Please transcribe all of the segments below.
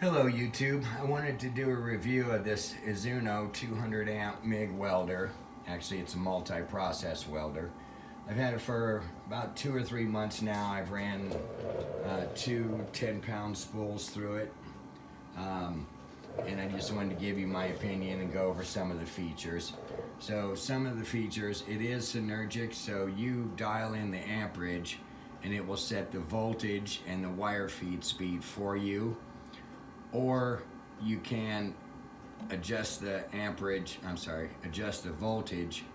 Hello YouTube. I wanted to do a review of this Azzuno 200 amp MiG welder. Actually, it's a multi-process welder. I've had it for about 2 or 3 months now. I've ran two 10-pound spools through it. And I just wanted to give you my opinion and go over some of the features. So some of the features, it is synergic, so you dial in the amperage and it will set the voltage and the wire feed speed for you. Or you can adjust the adjust the voltage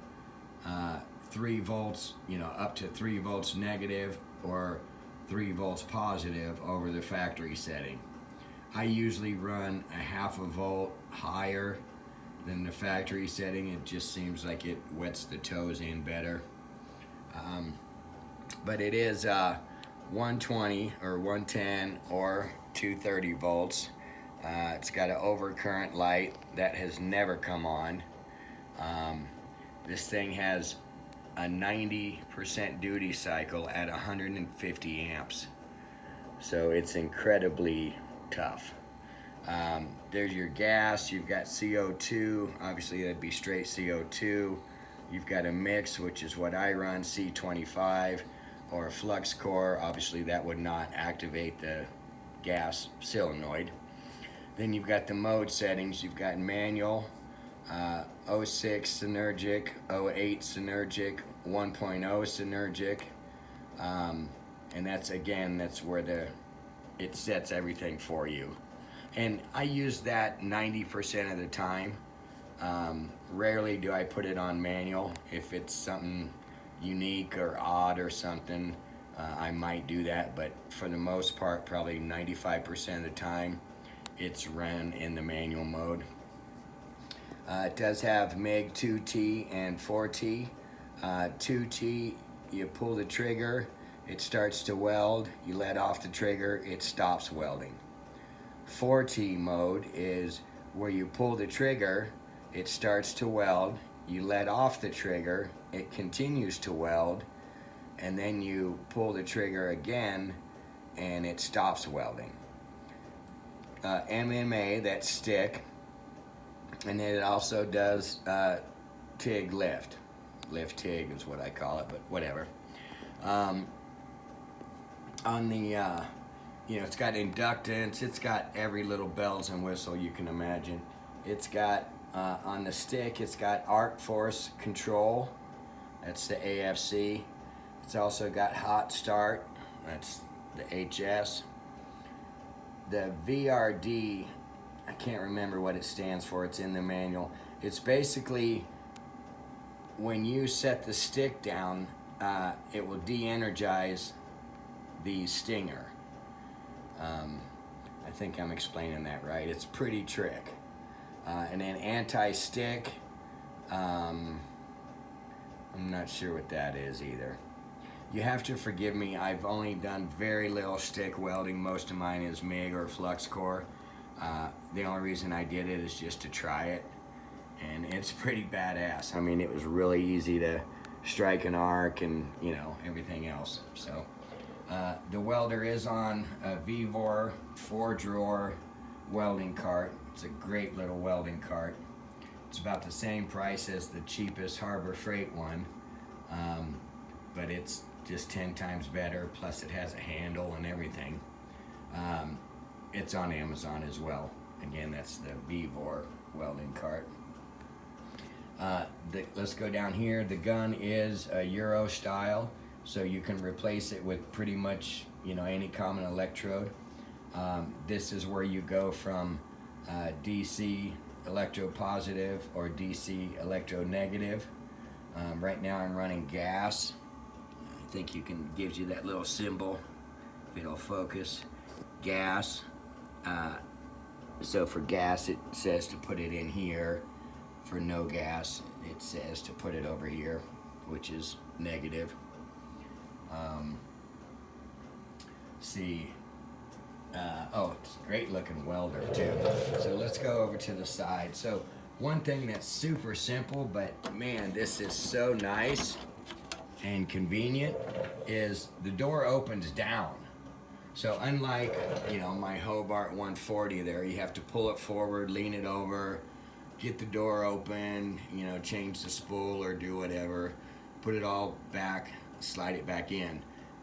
3 volts, up to 3 volts negative or 3 volts positive over the factory setting. I usually run a half a volt higher than the factory setting. It just seems like it wets the toes in better. But it is 120 or 110 or 230 volts. It's got an overcurrent light that has never come on. This thing has a 90% duty cycle at 150 amps. So it's incredibly tough. There's your gas, you've got CO2, obviously that'd be straight CO2. You've got a mix, which is what I run, C25, or a flux core. Obviously that would not activate the gas solenoid. Then you've got the mode settings. You've got manual, 06 synergic, 08 synergic, 1.0 synergic, and that's where it sets everything for you. And I use that 90% of the time. Rarely do I put it on manual. If it's something unique or odd or something, I might do that, but for the most part, probably 95% of the time, it's run in the manual mode. It does have MiG 2T and 4T. 2T, you pull the trigger, it starts to weld. You let off the trigger, it stops welding. 4T mode is where you pull the trigger, it starts to weld. You let off the trigger, it continues to weld, and then you pull the trigger again, and it stops welding. MMA, that's stick, and then it also does TIG lift TIG is what I call it, but whatever. On the it's got inductance, it's got every little bells and whistle you can imagine. It's got on the stick, it's got arc force control, that's the AFC. It's also got hot start, that's the HS. The VRD, I can't remember what it stands for, it's in the manual. It's basically when you set the stick down, it will de-energize the stinger. I think I'm explaining that right. It's a pretty trick. And then anti-stick, I'm not sure what that is either. You have to forgive me, I've only done very little stick welding. Most of mine is MiG or flux core. The only reason I did it is just to try it, and it's pretty badass. I mean, it was really easy to strike an arc and everything else. So the welder is on a Vevor 4-drawer welding cart. It's a great little welding cart. It's about the same price as the cheapest Harbor Freight one, but it's just 10 times better, plus it has a handle and everything. It's on Amazon as well. Again, that's the Vevor welding cart. Let's go down here. The gun is a Euro style, so you can replace it with pretty much any common electrode. This is where you go from DC electropositive or DC electronegative. Right now I'm running gas. I think gives you that little symbol, if it'll focus. Gas. So for gas it says to put it in here. For no gas it says to put it over here, which is negative. It's a great looking welder too. So let's go over to the side. So one thing that's super simple, but man, this is so nice and convenient, is the door opens down. So unlike, you know, my Hobart 140 there, you have to pull it forward, lean it over, get the door open, you know, change the spool or do whatever, put it all back, slide it back in.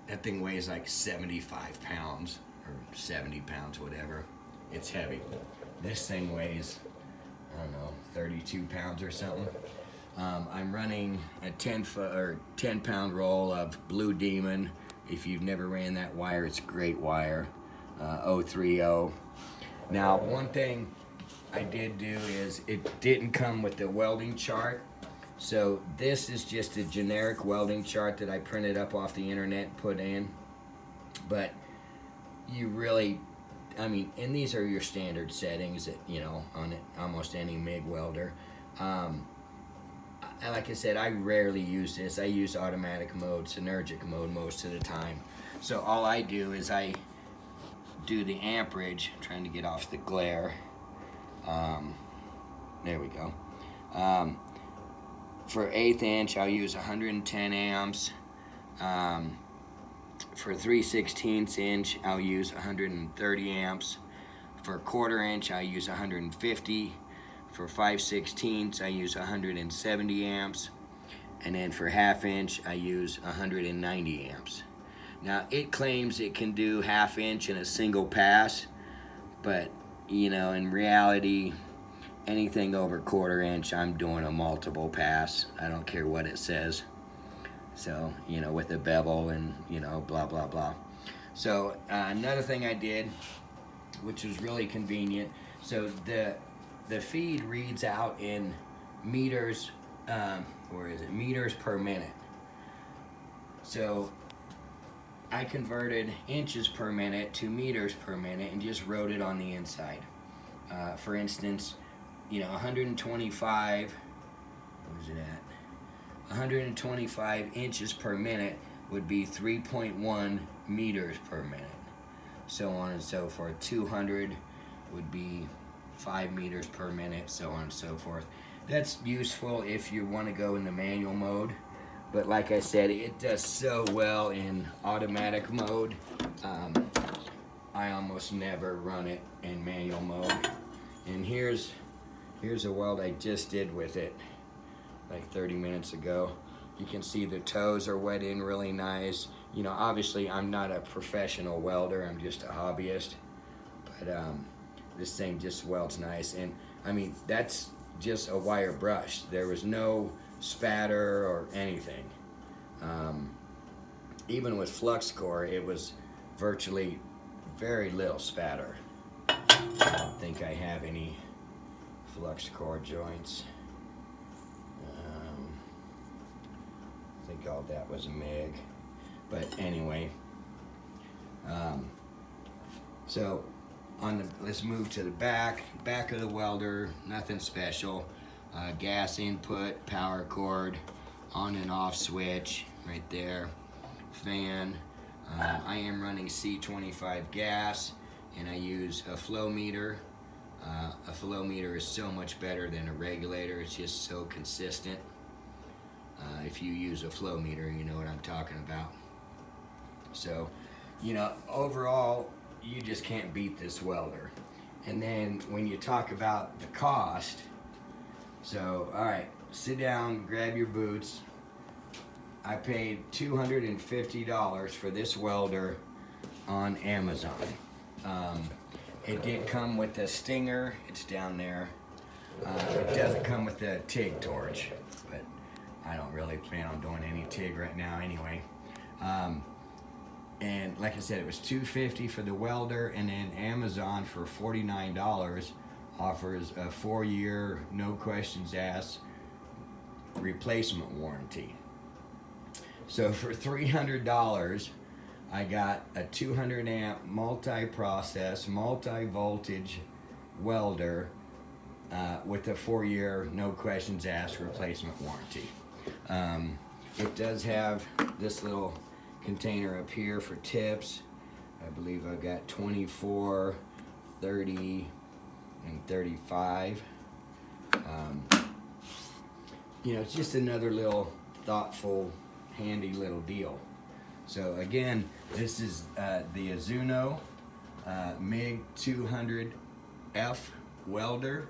That thing weighs like 75 pounds or 70 pounds, whatever. It's heavy. This thing weighs, I don't know, 32 pounds or something. I'm running a 10 pound roll of Blue Demon. If you've never ran that wire, it's a great wire, 030. Now, one thing I did do is it didn't come with the welding chart. So this is just a generic welding chart that I printed up off the internet and put in. But you really, I mean, and these are your standard settings that, you know, on almost any MiG welder. Like I said, I rarely use this. I use automatic mode, synergic mode most of the time. So all I do is I do the amperage. I'm trying to get off the glare. There we go. For 1/8 inch, I'll use 110 amps. For 3/16 inch, I'll use 130 amps. For 1/4 inch, I use 150. For 5/16, I use 170 amps. And then for 1/2 inch, I use 190 amps. Now, it claims it can do 1/2 inch in a single pass, but, you know, in reality, anything over 1/4 inch, I'm doing a multiple pass. I don't care what it says. So, you know, with a bevel and, you know, blah, blah, blah. So, another thing I did, which was really convenient, so the feed reads out in meters, meters per minute. So I converted inches per minute to meters per minute and just wrote it on the inside. For instance, you know, 125, where's it at? 125 inches per minute would be 3.1 meters per minute. So on and so forth. 200 would be 5 meters per minute, so on and so forth. That's useful if you want to go in the manual mode, but like I said, it does so well in automatic mode. I almost never run it in manual mode. And here's a weld I just did with it like 30 minutes ago. You can see the toes are wet in really nice. You know, obviously I'm not a professional welder, I'm just a hobbyist, but this thing just welds nice. And I mean, that's just a wire brush. There was no spatter or anything. Even with flux core, it was virtually very little spatter. I don't think I have any flux core joints. I think all that was a MiG. But anyway, so let's move to the back of the welder. Nothing special. Gas input, power cord, on and off switch right there, fan. I am running C25 gas, and I use a flow meter. A flow meter is so much better than a regulator. It's just so consistent. If you use a flow meter, you know what I'm talking about. So, you know, overall, you just can't beat this welder. And then when you talk about the cost, so, all right, sit down, grab your boots. I paid $250 for this welder on Amazon. It did come with a stinger. It's down there. It doesn't come with the TIG torch, but I don't really plan on doing any TIG right now anyway. And like I said, it was $250 for the welder, and then Amazon for $49 offers a 4-year, no questions asked replacement warranty. So for $300, I got a 200 amp multi-process, multi-voltage welder with a 4-year, no questions asked replacement warranty. It does have this little container up here for tips. I believe I've got 24, 30, and 35. You know, it's just another little thoughtful, handy little deal. So again, this is the Azzuno MiG 200F welder,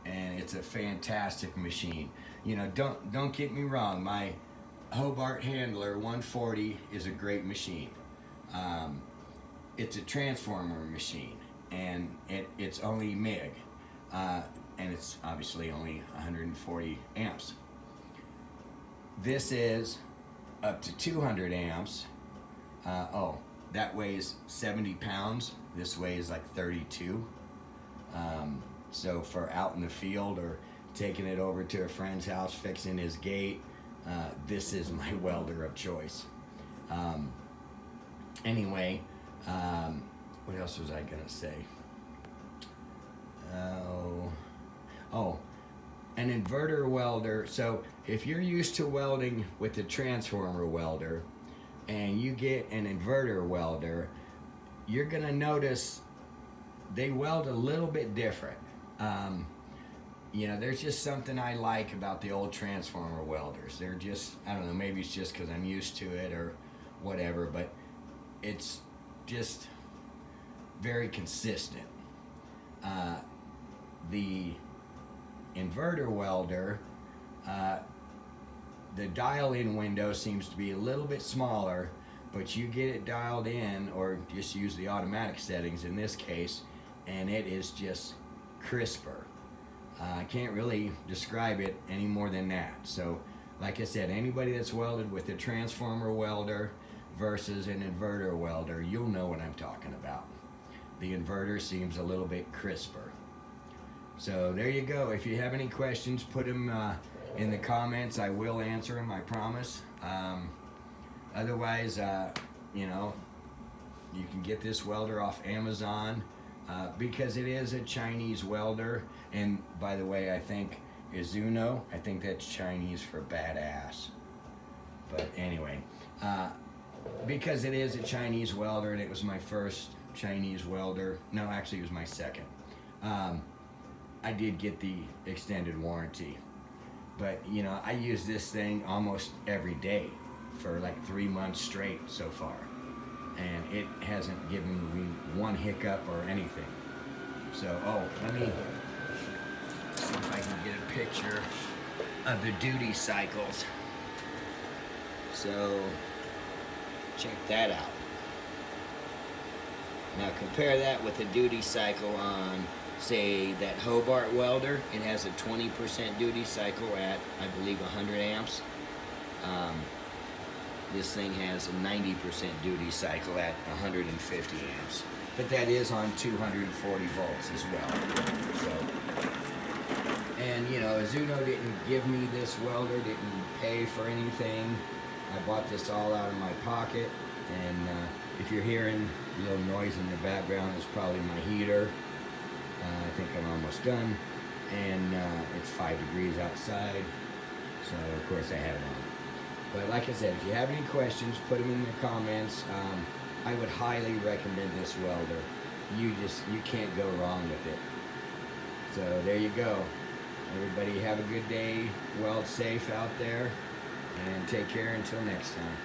and it's a fantastic machine. You know, don't get me wrong, my Hobart Handler 140 is a great machine. It's a transformer machine, and it's only MiG, and it's obviously only 140 amps. This is up to 200 amps. That weighs 70 pounds. This weighs like 32. So for out in the field or taking it over to a friend's house, fixing his gate, this is my welder of choice. Anyway, what else was I gonna say? An inverter welder. So if you're used to welding with a transformer welder and you get an inverter welder, you're gonna notice they weld a little bit different. You know, there's just something I like about the old transformer welders. They're just, I don't know, maybe it's just because I'm used to it or whatever, but it's just very consistent. The inverter welder, the dial-in window seems to be a little bit smaller, but you get it dialed in, or just use the automatic settings in this case, and it is just crisper. I can't really describe it any more than that. So like I said, anybody that's welded with a transformer welder versus an inverter welder, you'll know what I'm talking about. The inverter seems a little bit crisper. So there you go. If you have any questions, put them in the comments. I will answer them, I promise. Otherwise, you know, you can get this welder off Amazon because it is a Chinese welder. And by the way, I think Azzuno, I think that's Chinese for badass. But anyway, because it is a Chinese welder and it was my first Chinese welder, no, actually it was my second. I did get the extended warranty, but you know, I use this thing almost every day for like 3 months straight so far, and it hasn't given me one hiccup or anything. So, let me see if I can get a picture of the duty cycles. So, check that out. Now compare that with the duty cycle on, say, that Hobart welder. It has a 20% duty cycle at, I believe, 100 amps. This thing has a 90% duty cycle at 150 amps. But that is on 240 volts as well. So, and you know, Azzuno didn't give me this welder, didn't pay for anything. I bought this all out of my pocket. And if you're hearing a little noise in the background, it's probably my heater. I think I'm almost done, and it's 5 degrees outside, so of course I have it on. But like I said, if you have any questions, put them in the comments. I would highly recommend this welder. You can't go wrong with it. So there you go. Everybody have a good day, weld safe out there, and take care until next time.